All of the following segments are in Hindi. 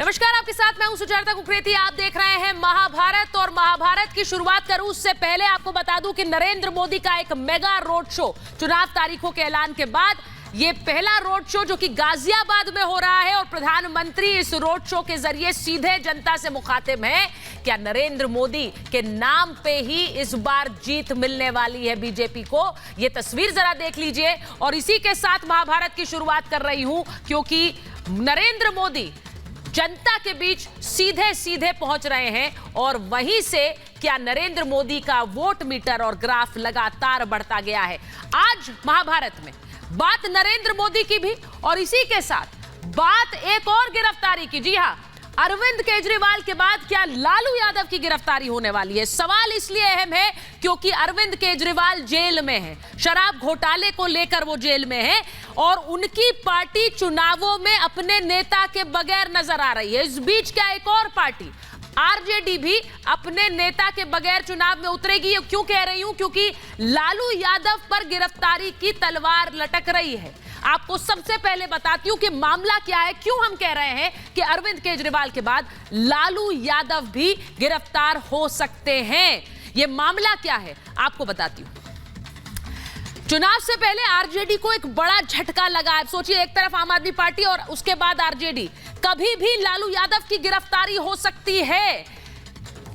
नमस्कार, आपके साथ मैं हूं सुचेता कुकरेती। आप देख रहे हैं महाभारत। और महाभारत की शुरुआत करूं उससे पहले आपको बता दूं कि नरेंद्र मोदी का एक मेगा रोड शो चुनाव तारीखों के ऐलान के बाद ये पहला रोड शो जो कि गाजियाबाद में हो रहा है और प्रधानमंत्री इस रोड शो के जरिए सीधे जनता से मुखातिब हैं। क्या नरेंद्र मोदी के नाम पे ही इस बार जीत मिलने वाली है बीजेपी को? ये तस्वीर जरा देख लीजिए। और इसी के साथ महाभारत की शुरुआत कर रही हूं क्योंकि नरेंद्र मोदी जनता के बीच सीधे सीधे पहुंच रहे हैं और वहीं से क्या नरेंद्र मोदी का वोट मीटर और ग्राफ लगातार बढ़ता गया है। आज महाभारत में बात नरेंद्र मोदी की भी और इसी के साथ बात एक और गिरफ्तारी की। जी हां, अरविंद केजरीवाल के बाद क्या लालू यादव की गिरफ्तारी होने वाली है? सवाल इसलिए अहम है क्योंकि अरविंद केजरीवाल जेल में है, शराब घोटाले को लेकर वो जेल में है और उनकी पार्टी चुनावों में अपने नेता के बगैर नजर आ रही है। इस बीच क्या एक और पार्टी आरजेडी भी अपने नेता के बगैर चुनाव में उतरेगी? क्यों कह रही हूं? क्योंकि लालू यादव पर गिरफ्तारी की तलवार लटक रही है। आपको सबसे पहले बताती हूं कि मामला क्या है, क्यों हम कह रहे हैं कि अरविंद केजरीवाल के बाद लालू यादव भी गिरफ्तार हो सकते हैं। यह मामला क्या है आपको बताती हूं। चुनाव से पहले आरजेडी को एक बड़ा झटका लगा है। सोचिए, एक तरफ आम आदमी पार्टी और उसके बाद आरजेडी। कभी भी लालू यादव की गिरफ्तारी हो सकती है।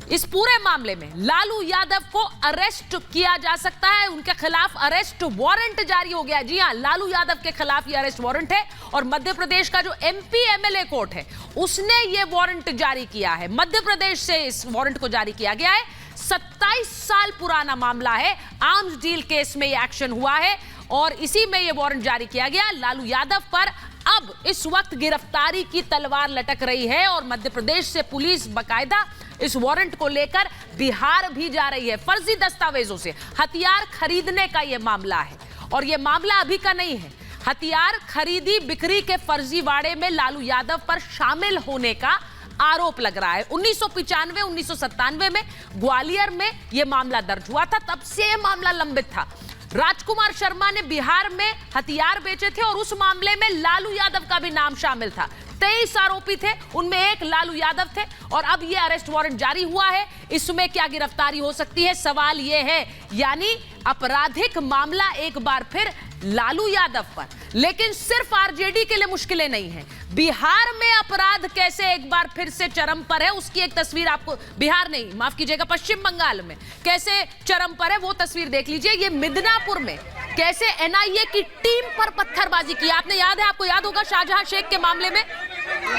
इस पूरे मामले में लालू यादव को अरेस्ट किया जा सकता है। उनके खिलाफ अरेस्ट वारंट जारी हो गया। जी हां, लालू यादव के खिलाफ यह अरेस्ट वारंट है और मध्य प्रदेश का जो एमपी एमएलए कोर्ट है उसने यह वारंट जारी किया है। मध्य प्रदेश से इस वारंट को जारी किया गया है। 27 साल पुराना मामला है। आर्म्स डील केस में यह एक्शन हुआ है और इसी में यह वारंट जारी किया गया लालू यादव पर। अब इस वक्त गिरफ्तारी की तलवार लटक रही है और मध्य प्रदेश से पुलिस बकायदा इस वारंट को लेकर बिहार भी जा रही है। फर्जी दस्तावेजों से हथियार खरीदने का यह मामला है और यह मामला अभी का नहीं है। हथियार खरीदी बिक्री के फर्जीवाड़े में लालू यादव पर शामिल होने का आरोप लग रहा है। 1995 1997 में ग्वालियर में यह मामला दर्ज हुआ था। तब से यह मामला लंबित था। राजकुमार शर्मा ने बिहार में हथियार बेचे थे और उस मामले में लालू यादव का भी नाम शामिल था। 23 आरोपी थे, उनमें एक लालू यादव थे और अब यह अरेस्ट वारंट जारी हुआ है। इसमें क्या गिरफ्तारी हो सकती है, सवाल यह है। यानी आपराधिक मामला एक बार फिर लालू यादव पर। लेकिन सिर्फ आरजेडी के लिए मुश्किलें नहीं है। बिहार में अपराध कैसे एक बार फिर से चरम पर है, उसकी एक तस्वीर आपको, बिहार नहीं, माफ कीजिएगा, पश्चिम बंगाल में कैसे चरम पर है वो तस्वीर देख लीजिए। ये मिदनापुर में कैसे एनआईए की टीम पर पत्थरबाजी की। आपने याद है, आपको याद होगा शाहजहां शेख के मामले में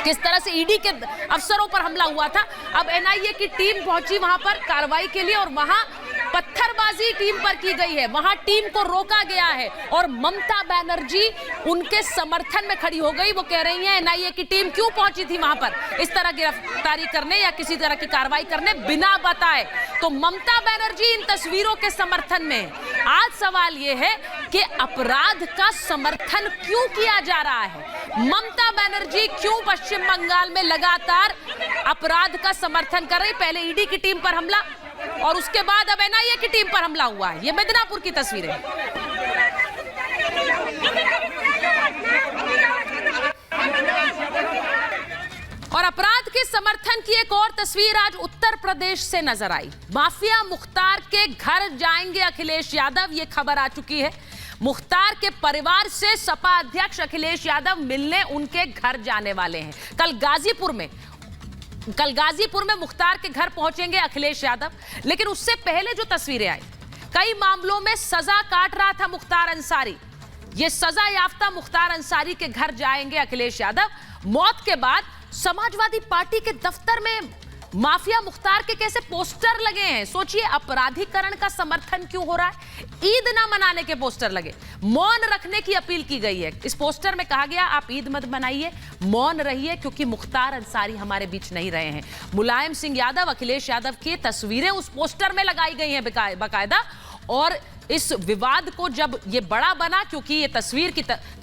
किस तरह से ईडी के अफसरों पर हमला हुआ था। अब एनआईए की टीम पहुंची वहां पर कार्रवाई के लिए और वहां पत्थरबाजी टीम पर की गई है। वहां टीम को रोका गया है और ममता बनर्जी उनके समर्थन में खड़ी हो गई। वो कह रही हैं एनआईए की टीम क्यों पहुंची थी वहां पर इस तरह गिरफ्तारी करने या किसी तरह की कार्रवाई करने बिना बताए। तो ममता बनर्जी इन तस्वीरों के समर्थन में है। आज सवाल यह है कि अपराध का समर्थन क्यों किया जा रहा है? ममता बनर्जी क्यों पश्चिम बंगाल में लगातार अपराध का समर्थन कर रही? पहले ईडी की टीम पर हमला और उसके बाद अब एनआईए की टीम पर हमला हुआ है। ये मिदनापुर की तस्वीरें हैं। और अपराध के समर्थन की एक और तस्वीर आज उत्तर प्रदेश से नजर आई। माफिया मुख्तार के घर जाएंगे अखिलेश यादव, ये खबर आ चुकी है। मुख्तार के परिवार से सपा अध्यक्ष अखिलेश यादव मिलने उनके घर जाने वाले हैं। कल गाजीपुर में मुख्तार के घर पहुंचेंगे अखिलेश यादव। लेकिन उससे पहले जो तस्वीरें आई, कई मामलों में सजा काट रहा था मुख्तार अंसारी। ये सजा याफ्ता मुख्तार अंसारी के घर जाएंगे अखिलेश यादव। मौत के बाद समाजवादी पार्टी के दफ्तर में माफिया मुख्तार के कैसे पोस्टर लगे हैं। सोचिए, अपराधीकरण का समर्थन क्यों हो रहा है? ईद ना मनाने के पोस्टर लगे, मौन रखने की अपील की गई है। इस पोस्टर में कहा गया आप ईद मत मनाइए, मौन रहिए क्योंकि मुख्तार अंसारी हमारे बीच नहीं रहे हैं। मुलायम सिंह यादव, अखिलेश यादव की तस्वीरें उस पोस्टर में लगाई गई हैं बाकायदा। और इस विवाद को जब ये बड़ा बना, क्योंकि ये तस्वीर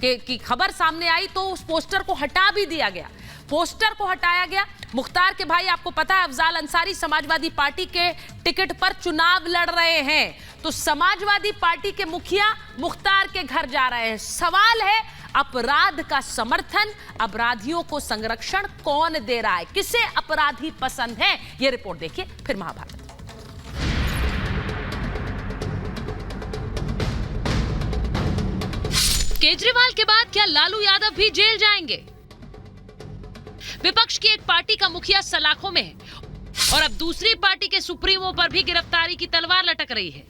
की खबर सामने आई, तो उस पोस्टर को हटा भी दिया गया। पोस्टर को हटाया गया। मुख्तार के भाई, आपको पता है, अफजाल अंसारी समाजवादी पार्टी के टिकट पर चुनाव लड़ रहे हैं, तो समाजवादी पार्टी के मुखिया मुख्तार के घर जा रहे हैं। सवाल है, अपराध का समर्थन, अपराधियों को संरक्षण कौन दे रहा है? किसे अपराधी पसंद है? यह रिपोर्ट देखिए, फिर महाभारत। केजरीवाल के बाद क्या लालू यादव भी जेल जाएंगे? विपक्ष की एक पार्टी का मुखिया सलाखों में है और अब दूसरी पार्टी के सुप्रीमो पर भी गिरफ्तारी की तलवार लटक रही है।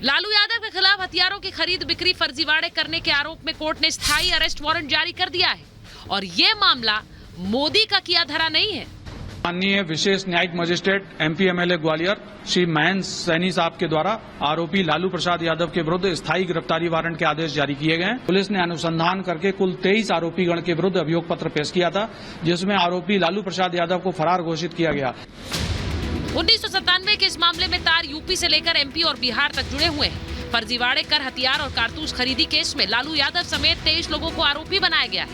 लालू यादव के खिलाफ हथियारों की खरीद बिक्री फर्जीवाड़े करने के आरोप में कोर्ट ने स्थायी अरेस्ट वारंट जारी कर दिया है और यह मामला मोदी का किया धरा नहीं है। माननीय विशेष न्यायिक magistrate MP MLA Gwalior Shri Mahendra Saini साहब के द्वारा आरोपी लालू प्रसाद यादव के विरुद्ध स्थायी गिरफ्तारी वारंट के आदेश जारी किए गए। पुलिस ने अनुसंधान करके कुल 23 आरोपी गण के विरुद्ध अभियोग पत्र पेश किया था, जिसमें आरोपी लालू प्रसाद यादव को फरार घोषित किया गया। 1997 के इस मामले में तार यूपी से लेकर एमपी और बिहार तक जुड़े हुए हैं। फर्जीवाड़े कर हथियार और कारतूस खरीदी केस में लालू यादव समेत 23 लोगों को आरोपी बनाया गया है।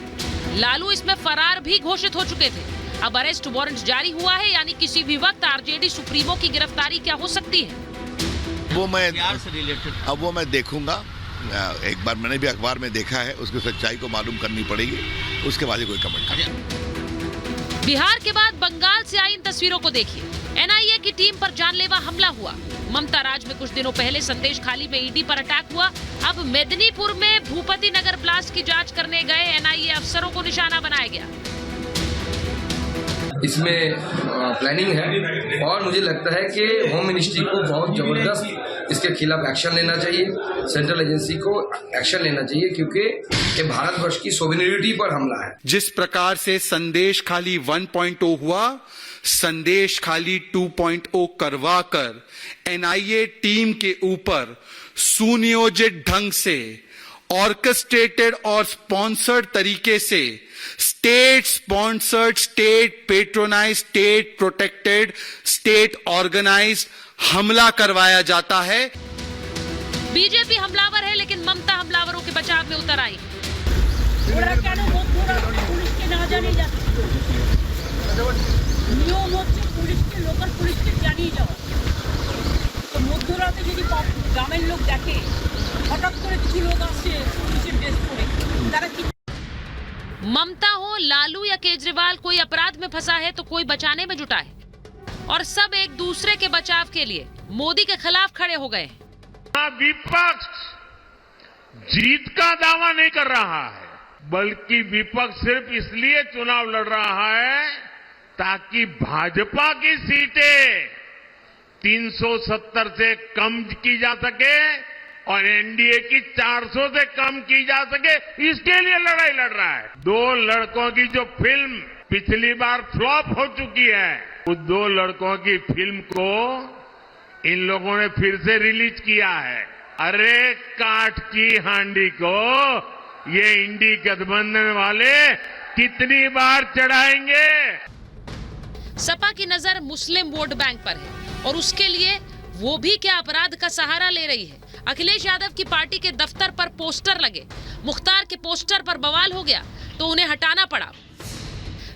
लालू इसमें फरार भी घोषित हो चुके थे। अब अरेस्ट वारंट जारी हुआ है, यानी किसी भी वक्त आरजेडी सुप्रीमो की गिरफ्तारी क्या हो सकती है? वो मैं देखूंगा। एक बार मैंने भी अखबार में देखा है, उसकी सच्चाई को मालूम करनी पड़ेगी, उसके बाद ही कोई कमेंट करें। बिहार के बाद बंगाल से आई इन तस्वीरों को देखिए। एनआईए की टीम पर जानलेवा हमला हुआ। ममता राज में कुछ दिनों पहले संदेश खाली में ईडी पर अटैक हुआ। अब मेदिनीपुर में भूपति नगर ब्लास्ट की जांच करने गए एनआईए अफसरों को निशाना बनाया गया। इसमें प्लानिंग है और मुझे लगता है कि होम मिनिस्ट्री को बहुत जबरदस्त इसके खिलाफ एक्शन लेना चाहिए, सेंट्रल एजेंसी को एक्शन लेना चाहिए, क्योंकि ये भारतवर्ष की सोवेनिटी पर हमला है। जिस प्रकार से संदेश खाली 1.0 हुआ, संदेश खाली 2.0 करवा कर एनआईए टीम के ऊपर सुनियोजित ढंग से, ऑर्केस्ट्रेटेड और स्पॉन्सर्ड तरीके से state sponsored, state patronise, state protected, state organised हमला करवाया जाता है। बीजेपी हमलावर है, लेकिन ममता हमलावरों के बचाव में उतर आई। গ্রামের লোক দেখে হঠাৎ করে কিছু লোক আসছে পুলিশের ড্রেস পরে, তারা কি ममता हो, लालू या केजरीवाल, कोई अपराध में फंसा है तो कोई बचाने में जुटा है और सब एक दूसरे के बचाव के लिए मोदी के खिलाफ खड़े हो गए। विपक्ष जीत का दावा नहीं कर रहा है, बल्कि विपक्ष सिर्फ इसलिए चुनाव लड़ रहा है ताकि भाजपा की सीटें 370 से कम की जा सके और एनडीए की 400 से कम की जा सके, इसके लिए लड़ाई लड़ रहा है। दो लड़कों की जो फिल्म पिछली बार फ्लॉप हो चुकी है, उस दो लड़कों की फिल्म को इन लोगों ने फिर से रिलीज किया है। अरे काठ की हांडी को ये इंडी गठबंधन वाले कितनी बार चढ़ाएंगे? सपा की नजर मुस्लिम वोट बैंक पर है और उसके लिए वो भी क्या अपराध का सहारा ले रही है। अखिलेश यादव की पार्टी के दफ्तर पर पोस्टर लगे, मुख्तार के पोस्टर पर बवाल हो गया तो उन्हें हटाना पड़ा,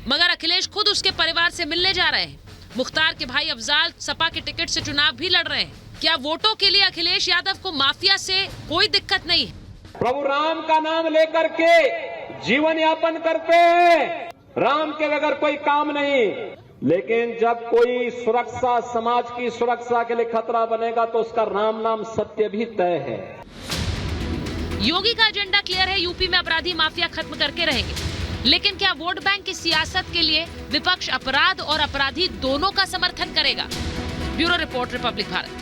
मगर अखिलेश खुद उसके परिवार से मिलने जा रहे हैं। मुख्तार के भाई अफजाल सपा के टिकट से चुनाव भी लड़ रहे हैं। क्या वोटों के लिए अखिलेश यादव को माफिया से कोई दिक्कत नहीं है? प्रभु राम का नाम लेकर के जीवन यापन करते हैं, राम के बगैर कोई काम नहीं, लेकिन जब कोई सुरक्षा, समाज की सुरक्षा के लिए खतरा बनेगा तो उसका राम नाम सत्य भी तय है। योगी का एजेंडा क्लियर है, यूपी में अपराधी माफिया खत्म करके रहेंगे, लेकिन क्या वोट बैंक की सियासत के लिए विपक्ष अपराध और अपराधी दोनों का समर्थन करेगा? Bureau report, Republic Bharat.